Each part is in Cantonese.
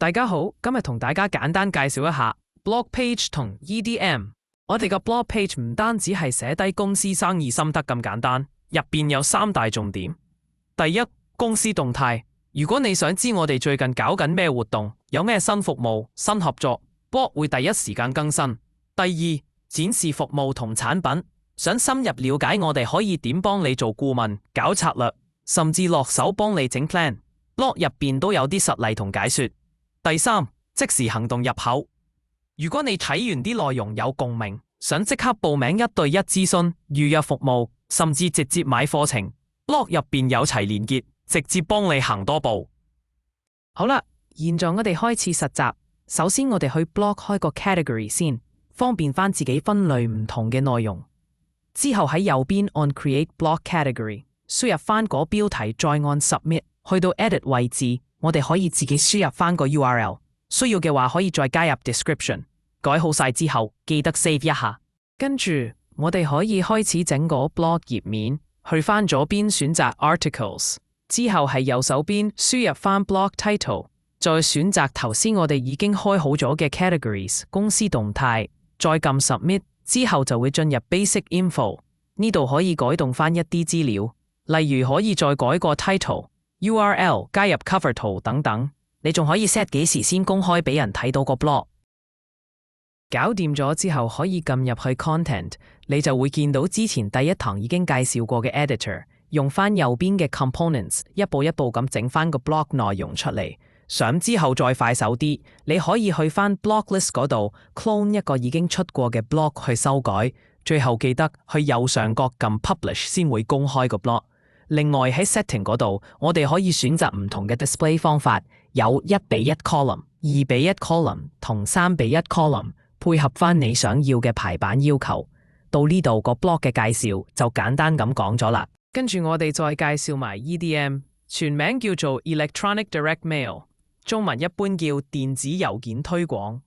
大家好，今日同大家簡單介紹一下 blog page 同 EDM。我哋個 blog page 唔單止係寫低公司生意心得咁簡單，入邊有3大重點。第一，公司動態。如果你想知我哋最近搞緊咩活動，有咩新服務、新合作， blog 會第一時間更新。第二，展示服務同產品。想深入了解我哋可以點幫你做顧問、搞策略，甚至落手幫你整 plan，blog 入邊都有啲實例同解說。第三，即時行動入口。如果你睇完啲內容有共鳴，想即刻報名1對1諮詢、預約服務，甚至直接買課程，blog 入邊有齊連結，直接幫你行多步。好啦，現在我哋開始實習。首先我哋去 blog 開個 category 先，方便翻自己分類唔同嘅內容。之後喺右邊按 create blog category， 輸入翻嗰標題，再按 submit， 去到 edit 位置，我哋可以自己輸入翻個 URL， 需要嘅話可以再加入 description。改好晒之後，記得 save 一下。跟住我哋可以開始整個 blog 頁面，去翻左邊選擇 articles， 之後係右手邊輸入翻 blog title， 再選擇頭先我哋已經開好咗嘅 categories 公司動態，再撳 submit， 之後就會進入 basic info， 呢度可以改動翻一啲資料，例如可以再改個 title、URL 加入 cover 圖等等。你仲可以 set 幾時先公開俾人睇到個 blog。搞掂咗之後可以撳入去 content， 你就會見到之前第一堂已經介紹過嘅 editor， 用翻右邊嘅 components， 一步一步咁整翻個 blog 內容出嚟。想之後再快手啲，你可以去翻 blog list 嗰度 clone 一個已經出過嘅 blog 去修改，最後記得去右上角撳 publish 先會公開個 blog。另外喺 setting 嗰度，我哋可以選擇唔同嘅 display 方法，有1:1 column、2:1 column 同3:1 column， 配合翻你想要嘅排版要求。到呢度個 blog 嘅介紹就簡單咁講咗啦。跟住我哋再介紹埋 EDM， 全名叫做 Electronic Direct Mail， 中文一般叫電子郵件推廣。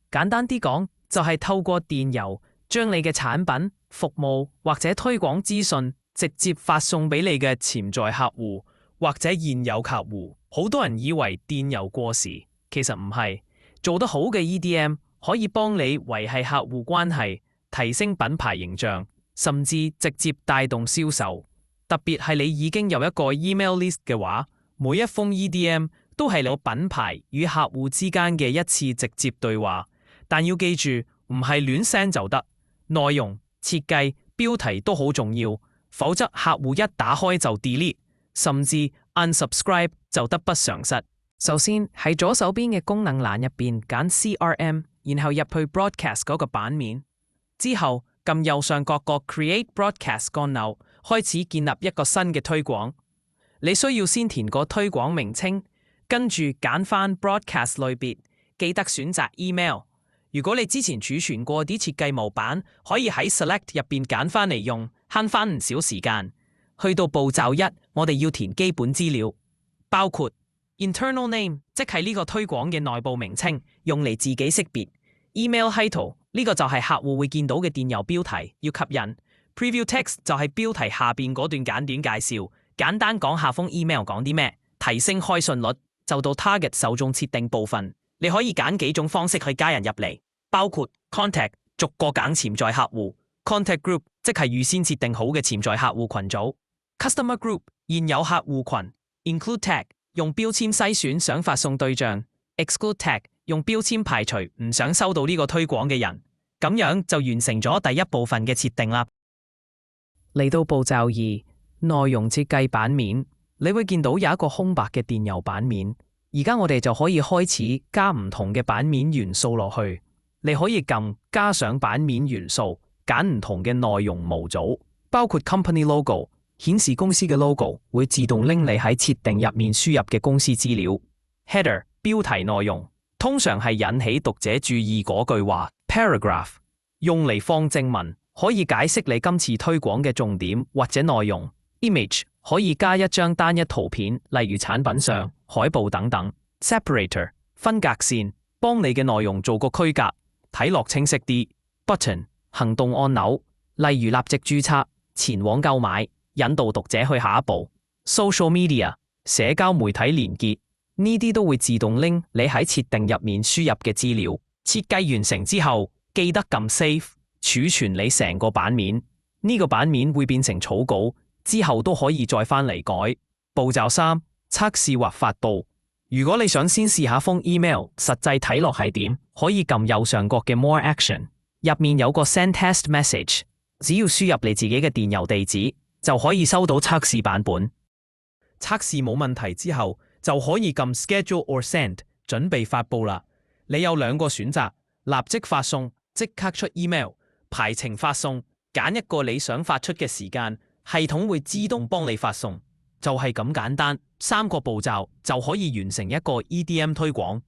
簡單啲講，就係透過電郵將你嘅產品、服務或者推廣資訊直接發送俾你嘅潛在客戶或者現有客戶。好多人以為電郵過時，其實唔係。做得好嘅 EDM 可以幫你維繫客戶關係，提升品牌形象，甚至直接帶動銷售。特別係你已經有一個 email list 嘅話，每一封 EDM 都係你品牌與客戶之間嘅一次直接對話。但要記住，唔係亂 send 就得，內容、設計、標題都好重要，否則客戶一打開就 delete， 甚至 unsubscribe 就得不償失。首先喺左手邊嘅功能欄入邊揀 CRM， 然後入去 broadcast 嗰個版面，之後撳右上角個 create broadcast 按鈕，開始建立一個新嘅推廣。你需要先填個推廣名稱，跟住揀翻 broadcast 類別，記得選擇 email。如果你之前儲存過啲設計模板，可以喺 select 入邊揀翻嚟用，慳翻唔少時間。去到步驟1，我哋要填基本資料，包括 internal name， 即係呢個推廣嘅內部名稱，用嚟自己識別。email title， 呢個就係客戶會見到嘅電郵標題，要吸引。preview text 就係標題下邊嗰段簡短介紹，簡單講下封 email 講啲咩，提升開信率。就到 target 受眾設定部分，你可以揀幾種方式去加人入嚟，包括 contact 逐個揀潛在客戶， contact group 即係預先設定好嘅潛在客戶群組， customer group 現有客戶群， include tag 用標籤篩選想發送對象， exclude tag 用標籤排除唔想收到呢個推廣嘅人。咁樣就完成咗第一部分嘅設定啦。嚟到步驟2，內容設計版面，你會見到有一個空白嘅電郵版面。而家我哋就可以開始加唔同嘅版面元素落去。你可以撳加上版面元素，揀唔同嘅內容模組，包括 company logo， 顯示公司嘅 logo 會自動拎你喺設定入面輸入嘅公司資料。Header 標題內容通常係引起讀者注意嗰句話。Paragraph 用嚟放正文，可以解釋你今次推廣嘅重點或者內容。Image 可以加一張單一圖片，例如產品相、海報等等。Separator 分隔線，幫你嘅內容做個區隔，睇落清晰啲。Button 行動按鈕，例如立即註冊、前往購買、引導讀者去下一步。Social media 社交媒體連結，呢啲都會自動拎你喺設定入面輸入嘅資料。設計完成之後，記得撳 Save， 儲存你成個版面。呢個版面會變成草稿，之後都可以再返嚟改。步驟3：測試或發布。如果你想先試下封 email， 實際睇落係點，可以撳右上角嘅 More Action， 入面有個 Send Test Message， 只要輸入你自己嘅電郵地址，就可以收到測試版本。測試冇問題之後，就可以撳 Schedule or Send， 準備發布啦。你有兩個選擇：立即發送，即刻出 email；排程發送，揀一個你想發出嘅時間，系統會自動幫你發送。就係咁簡單，3個步驟就可以完成一個 EDM 推廣。